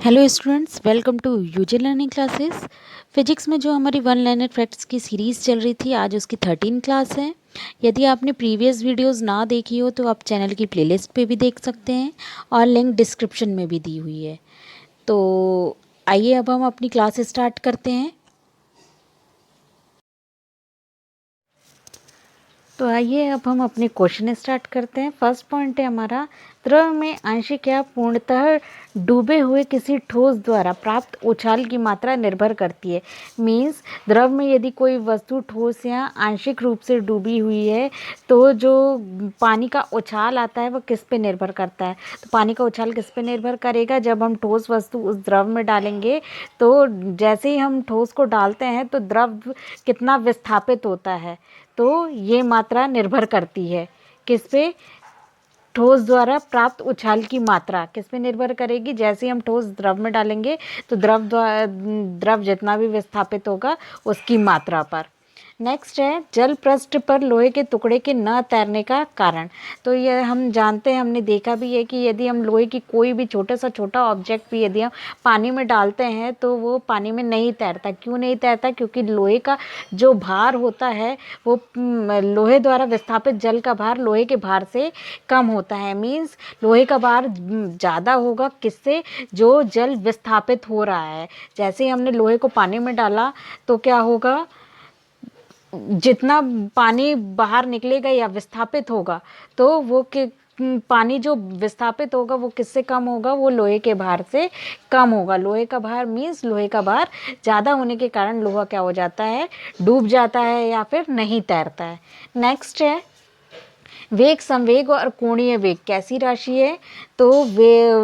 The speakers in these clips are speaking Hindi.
Hello students, welcome to UG learning classes. Physics में जो हमारी वन लाइनर फैक्ट्स की सीरीज़ चल रही थी, आज उसकी 13 क्लास है। यदि आपने प्रीवियस वीडियोस ना देखी हो तो आप चैनल की प्लेलिस्ट पे भी देख सकते हैं और लिंक डिस्क्रिप्शन में भी दी हुई है। तो आइए अब हम अपनी क्लास स्टार्ट करते हैं। तो आइए अब हम अपने क्वेश्चन स्टार्ट करते हैं। फर्स्ट पॉइंट है हमारा, द्रव में आंशिक या पूर्णतः डूबे हुए किसी ठोस द्वारा प्राप्त उछाल की मात्रा निर्भर करती है। मीन्स द्रव में यदि कोई वस्तु ठोस या आंशिक रूप से डूबी हुई है तो जो पानी का उछाल आता है वो किस पे निर्भर करता है। तो पानी का उछाल किस पे निर्भर करेगा, जब हम ठोस वस्तु उस द्रव में डालेंगे तो जैसे ही हम ठोस को डालते हैं तो द्रव कितना विस्थापित होता है, तो ये मात्रा निर्भर करती है किस पे, ठोस द्वारा प्राप्त उछाल की मात्रा किस पे निर्भर करेगी। जैसे ही हम ठोस द्रव में डालेंगे तो द्रव जितना भी विस्थापित होगा उसकी मात्रा पर। नेक्स्ट है, जल पृष्ठ पर लोहे के टुकड़े के न तैरने का कारण। तो ये हम जानते हैं, हमने देखा भी है कि यदि हम लोहे की कोई भी छोटा सा छोटा ऑब्जेक्ट भी यदि हम पानी में डालते हैं तो वो पानी में नहीं तैरता। क्यों नहीं तैरता? क्योंकि लोहे का जो भार होता है वो लोहे द्वारा विस्थापित जल का भार लोहे के भार से कम होता है। मीन्स लोहे का भार ज़्यादा होगा किससे, जो जल विस्थापित हो रहा है। जैसे ही हमने लोहे को पानी में डाला तो क्या होगा, जितना पानी बाहर निकलेगा या विस्थापित होगा तो वो पानी जो विस्थापित होगा वो किससे कम होगा, वो लोहे के भार से कम होगा। लोहे का भार मीन्स लोहे का भार ज़्यादा होने के कारण लोहा क्या हो जाता है, डूब जाता है या फिर नहीं तैरता है। नेक्स्ट है, वेग, संवेग और कोणीय वेग कैसी राशि है। तो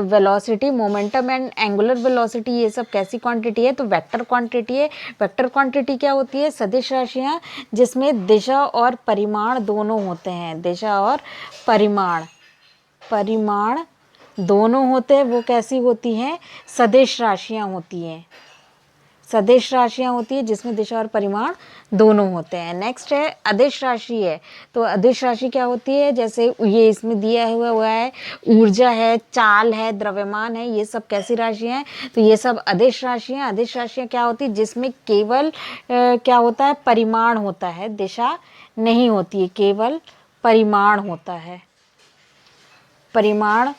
velocity, momentum and angular velocity ये सब कैसी क्वांटिटी है, तो वेक्टर क्वांटिटी है। वेक्टर क्वांटिटी क्या होती है, सदिश राशियाँ जिसमें दिशा और परिमाण दोनों होते हैं। दिशा और परिमाण परिमाण दोनों होते हैं, वो कैसी होती हैं, सदिश राशियाँ होती हैं। सदिश राशियाँ होती है जिसमें दिशा और परिमाण दोनों होते हैं। नेक्स्ट है, अदिश राशि है। तो अदिश राशि क्या होती है, जैसे ये इसमें दिया हुआ है, ऊर्जा है, चाल है, द्रव्यमान है, ये सब कैसी राशियाँ हैं, तो ये सब अदिश राशियाँ। अदिश राशियाँ क्या होती है, जिसमें केवल क्या होता है, परिमाण होता है, दिशा नहीं होती है, केवल परिमाण होता है, परिमाण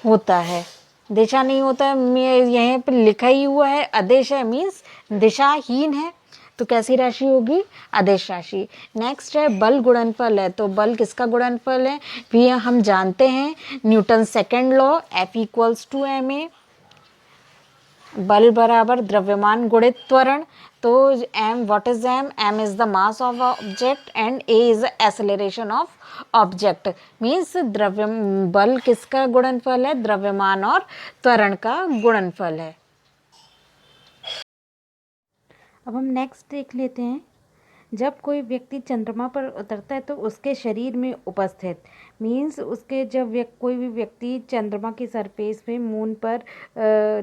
होता है, दिशा नहीं होता है। यहाँ पे लिखा ही हुआ है अदिश है, मीन्स दिशाहीन है, तो कैसी राशि होगी, अदिश राशि। नेक्स्ट है, बल गुणनफल है। तो बल किसका गुणनफल है, भी हम जानते हैं, Newton second law, F = ma। बल बराबर द्रव्यमान गुणित त्वरण। तो m, what is m? m is the mass of object and a is the acceleration of object. Means बल किसका गुणनफल है, द्रव्यमान और त्वरण का गुणनफल है। अब हम नेक्स्ट देख लेते हैं, जब कोई व्यक्ति चंद्रमा पर उतरता है तो उसके शरीर में उपस्थित, मीन्स उसके जब कोई भी व्यक्ति चंद्रमा की सरफेस पे, मून पर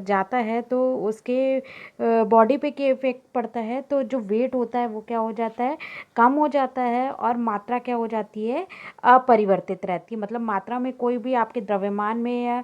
जाता है तो उसके बॉडी पे क्या इफेक्ट पड़ता है, तो जो वेट होता है वो क्या हो जाता है, कम हो जाता है, और मात्रा क्या हो जाती है, अपरिवर्तित रहती है। मतलब मात्रा में कोई भी आपके द्रव्यमान में या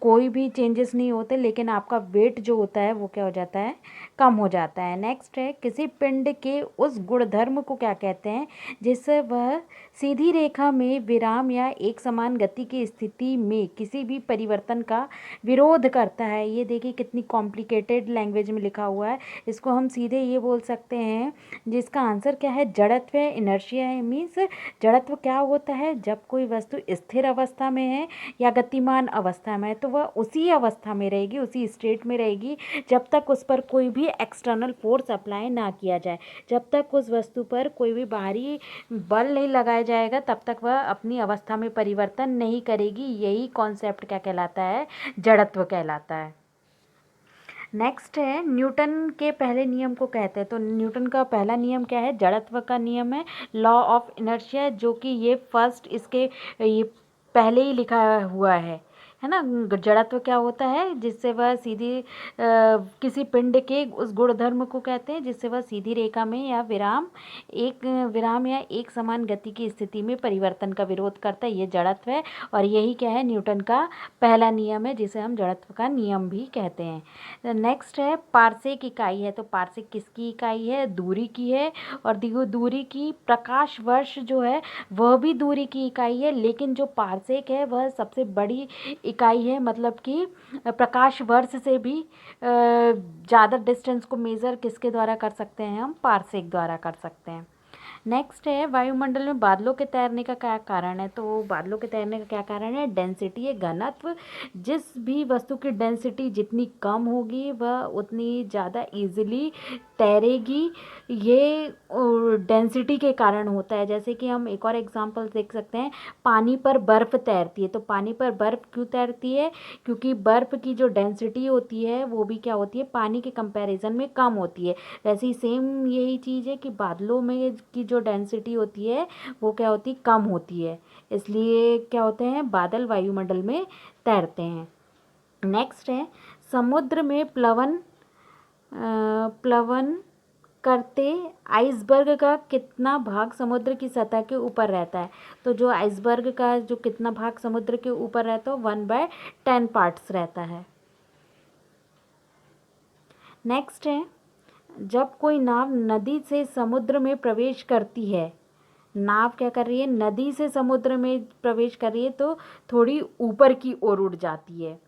कोई भी चेंजेस नहीं होते, लेकिन आपका वेट जो होता है वो क्या हो जाता है, कम हो जाता है। नेक्स्ट है, किसी पिंड के उस गुणधर्म को क्या कहते हैं जिससे वह सीधी रेखा में विराम या एक समान गति की स्थिति में किसी भी परिवर्तन का विरोध करता है। ये देखिए कितनी कॉम्प्लिकेटेड लैंग्वेज में लिखा हुआ है, इसको हम सीधे ये बोल सकते हैं, जिसका आंसर क्या है, जड़त्व है, इनर्शिया है। मीन्स जड़त्व क्या होता है, जब कोई वस्तु स्थिर अवस्था में है या गतिमान अवस्था में है तो वह उसी अवस्था में रहेगी, उसी स्टेट में रहेगी जब तक उस पर कोई भी एक्सटर्नल फोर्स अप्लाई ना किया जाए। जब तक उस वस्तु पर कोई भी बाहरी बल नहीं लगाया जाएगा तब तक वह अपनी अवस्था में परिवर्तन नहीं करेगी। यही कॉन्सेप्ट क्या कहलाता है, जड़त्व कहलाता है। नेक्स्ट है, न्यूटन के पहले नियम को कहते हैं। तो न्यूटन का पहला नियम क्या है, जड़त्व का नियम है, लॉ ऑफ इनर्शिया, जो कि ये फर्स्ट इसके ये पहले ही लिखा हुआ है है ना। जड़त्व क्या होता है, जिससे वह सीधी किसी पिंड के उस गुणधर्म को कहते हैं जिससे वह सीधी रेखा में या विराम या एक समान गति की स्थिति में परिवर्तन का विरोध करता है, ये जड़त्व है। और यही क्या है, न्यूटन का पहला नियम है जिसे हम जड़त्व का नियम भी कहते हैं। नेक्स्ट है पार्सेक इकाई है, तो पार्सेक किसकी इकाई है, दूरी की है। और देखो दूरी की, प्रकाश वर्ष जो है वह भी दूरी की इकाई है, लेकिन जो पार्सेक है वह सबसे बड़ी इकाई है, मतलब कि प्रकाश वर्ष से भी ज़्यादा डिस्टेंस को मेज़र किसके द्वारा कर सकते हैं, हम पार्सेक द्वारा कर सकते हैं। नेक्स्ट है वायुमंडल में बादलों के तैरने का क्या कारण है, तो बादलों के तैरने का क्या कारण है, डेंसिटी है, घनत्व। जिस भी वस्तु की डेंसिटी जितनी कम होगी वह उतनी ज़्यादा इजीली तैरेगी, ये डेंसिटी के कारण होता है। जैसे कि हम एक और एग्जांपल देख सकते हैं, पानी पर बर्फ़ तैरती है, तो पानी पर बर्फ़ क्यों तैरती है, क्योंकि बर्फ़ की जो डेंसिटी होती है वो भी क्या होती है, पानी के कंपैरिजन में कम होती है। वैसे ही सेम यही चीज़ है कि बादलों में की जो डेंसिटी होती है वो क्या होती है, कम होती है, इसलिए क्या होते हैं, बादल वायुमंडल में तैरते हैं। नेक्स्ट है समुद्र में प्लवन करते आइसबर्ग का कितना भाग समुद्र की सतह के ऊपर रहता है, तो जो आइसबर्ग का जो कितना भाग समुद्र के ऊपर रहता है 1/10 पार्ट्स रहता है। नेक्स्ट है जब कोई नाव नदी से समुद्र में प्रवेश करती है, नाव क्या कर रही है, नदी से समुद्र में प्रवेश कर रही है तो थोड़ी ऊपर की ओर उड़ जाती है।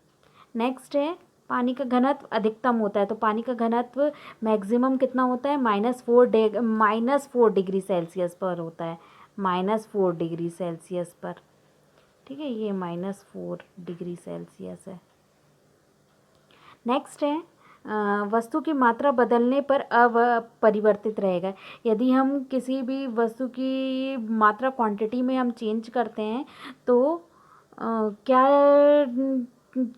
नेक्स्ट है पानी का घनत्व अधिकतम होता है, तो पानी का घनत्व मैक्सिमम कितना होता है, -4 डिग्री सेल्सियस पर होता है, -4 डिग्री सेल्सियस पर। ठीक है, ये -4 डिग्री सेल्सियस है। नेक्स्ट है वस्तु की मात्रा बदलने पर अपरिवर्तित रहेगा। यदि हम किसी भी वस्तु की मात्रा क्वांटिटी में हम चेंज करते हैं तो क्या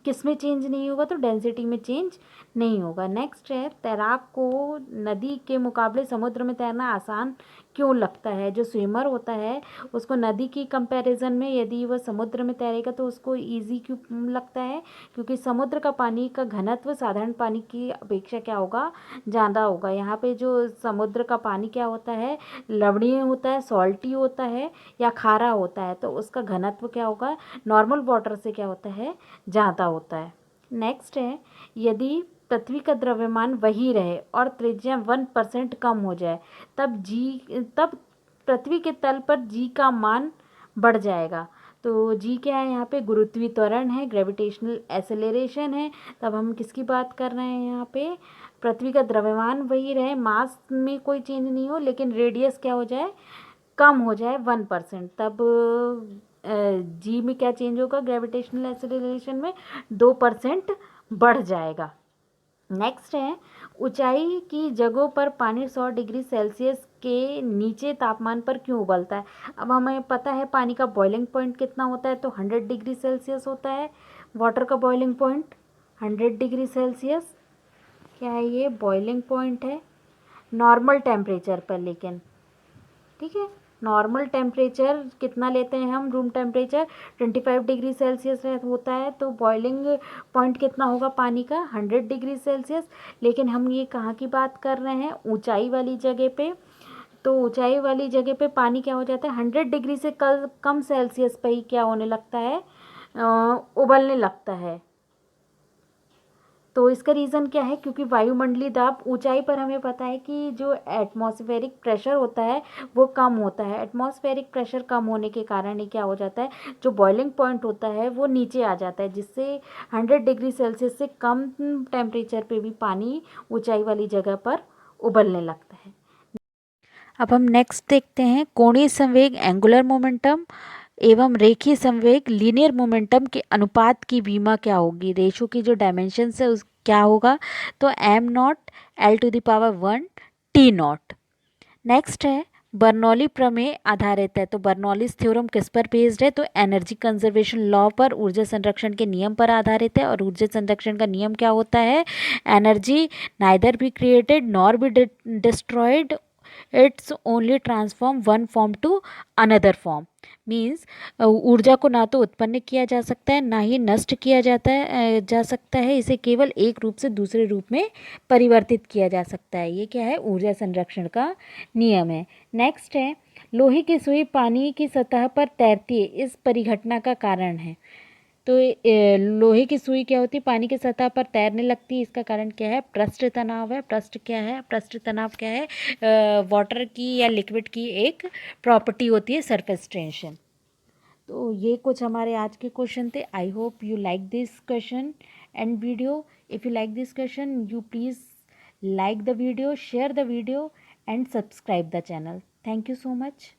किस में चेंज नहीं होगा, तो डेंसिटी में चेंज नहीं होगा। नेक्स्ट है तैराक को नदी के मुकाबले समुद्र में तैरना आसान क्यों लगता है, जो स्विमर होता है उसको नदी की कंपैरिजन में यदि वह समुद्र में तैरेगा तो उसको इजी क्यों लगता है, क्योंकि समुद्र का पानी का घनत्व साधारण पानी की अपेक्षा क्या होगा, ज़्यादा होगा। यहाँ पे जो समुद्र का पानी क्या होता है, लवणीय होता है, सॉल्टी होता है या खारा होता है, तो उसका घनत्व क्या होगा, नॉर्मल वाटर से क्या होता है, ज़्यादा होता है। नेक्स्ट है यदि पृथ्वी का द्रव्यमान वही रहे और त्रिज्या 1% कम हो जाए तब पृथ्वी के तल पर जी का मान बढ़ जाएगा। तो जी क्या है, यहाँ पे गुरुत्वीय त्वरण है, ग्रेविटेशनल एक्सेलरेशन है। तब हम किसकी बात कर रहे हैं, यहाँ पे पृथ्वी का द्रव्यमान वही रहे, मास में कोई चेंज नहीं हो, लेकिन रेडियस क्या हो जाए, कम हो जाए 1%, तब जी में क्या चेंज होगा, ग्रेविटेशनल एक्सेलरेशन में 2% बढ़ जाएगा। नेक्स्ट है ऊंचाई की जगहों पर पानी 100 डिग्री सेल्सियस के नीचे तापमान पर क्यों उबलता है। अब हमें पता है पानी का बॉइलिंग पॉइंट कितना होता है, तो 100 डिग्री सेल्सियस होता है। वाटर का बॉइलिंग पॉइंट 100 डिग्री सेल्सियस क्या है, ये बॉइलिंग पॉइंट है नॉर्मल टेम्परेचर पर। लेकिन ठीक है, नॉर्मल टेम्परेचर कितना लेते हैं हम, रूम टेम्परेचर 25 डिग्री सेल्सियस होता है, तो बॉइलिंग पॉइंट कितना होगा पानी का, 100 डिग्री सेल्सियस। लेकिन हम ये कहाँ की बात कर रहे हैं, ऊंचाई वाली जगह पे, तो ऊंचाई वाली जगह पे पानी क्या हो जाता है, 100 डिग्री से कम सेल्सियस पे ही क्या होने लगता है, उबलने लगता है। तो इसका रीज़न क्या है, क्योंकि वायुमंडलीय दाब ऊंचाई पर हमें पता है कि जो एटमॉस्फेरिक प्रेशर होता है वो कम होता है। एटमॉस्फेरिक प्रेशर कम होने के कारण ही क्या हो जाता है, जो बॉइलिंग पॉइंट होता है वो नीचे आ जाता है, जिससे 100 डिग्री सेल्सियस से कम टेम्परेचर पे भी पानी ऊंचाई वाली जगह पर उबलने लगता है। अब हम नेक्स्ट देखते हैं कोणीय संवेग एंगुलर मोमेंटम एवं रेखीय संवेग लीनियर मोमेंटम के अनुपात की विमा क्या होगी। रेशो की जो डायमेंशंस है उस क्या होगा, तो m0 L⁻1 T0। नेक्स्ट है बर्नौली प्रमेय आधारित है, तो बर्नौलीज थ्योरम किस पर बेस्ड है, तो एनर्जी कंजर्वेशन लॉ पर, ऊर्जा संरक्षण के नियम पर आधारित है। और ऊर्जा संरक्षण का नियम क्या होता है, energy neither be created nor be destroyed it's only transform one form to another form. Means ऊर्जा को ना तो उत्पन्न किया जा सकता है, ना ही नष्ट किया जा सकता है। इसे केवल एक रूप से दूसरे रूप में परिवर्तित किया जा सकता है। ये क्या है? ऊर्जा संरक्षण का नियम है। नेक्स्ट है, लोहे की सुई पानी की सतह पर तैरती है, इस परिघटना का कारण है। तो लोहे की सुई क्या होती है? पानी की सतह पर तैरने लगती है। इसका कारण क्या है? पृष्ठ तनाव है। पृष्ठ क्या है? पृष्ठ तनाव क्या है? वाटर की या लिक्विड की एक प्रॉपर्टी होती है, सरफेस टेंशन। तो ये कुछ हमारे आज के क्वेश्चन थे। I hope you like this question and video. If you like this question, you please like the video, share the video and subscribe the channel. Thank you so much.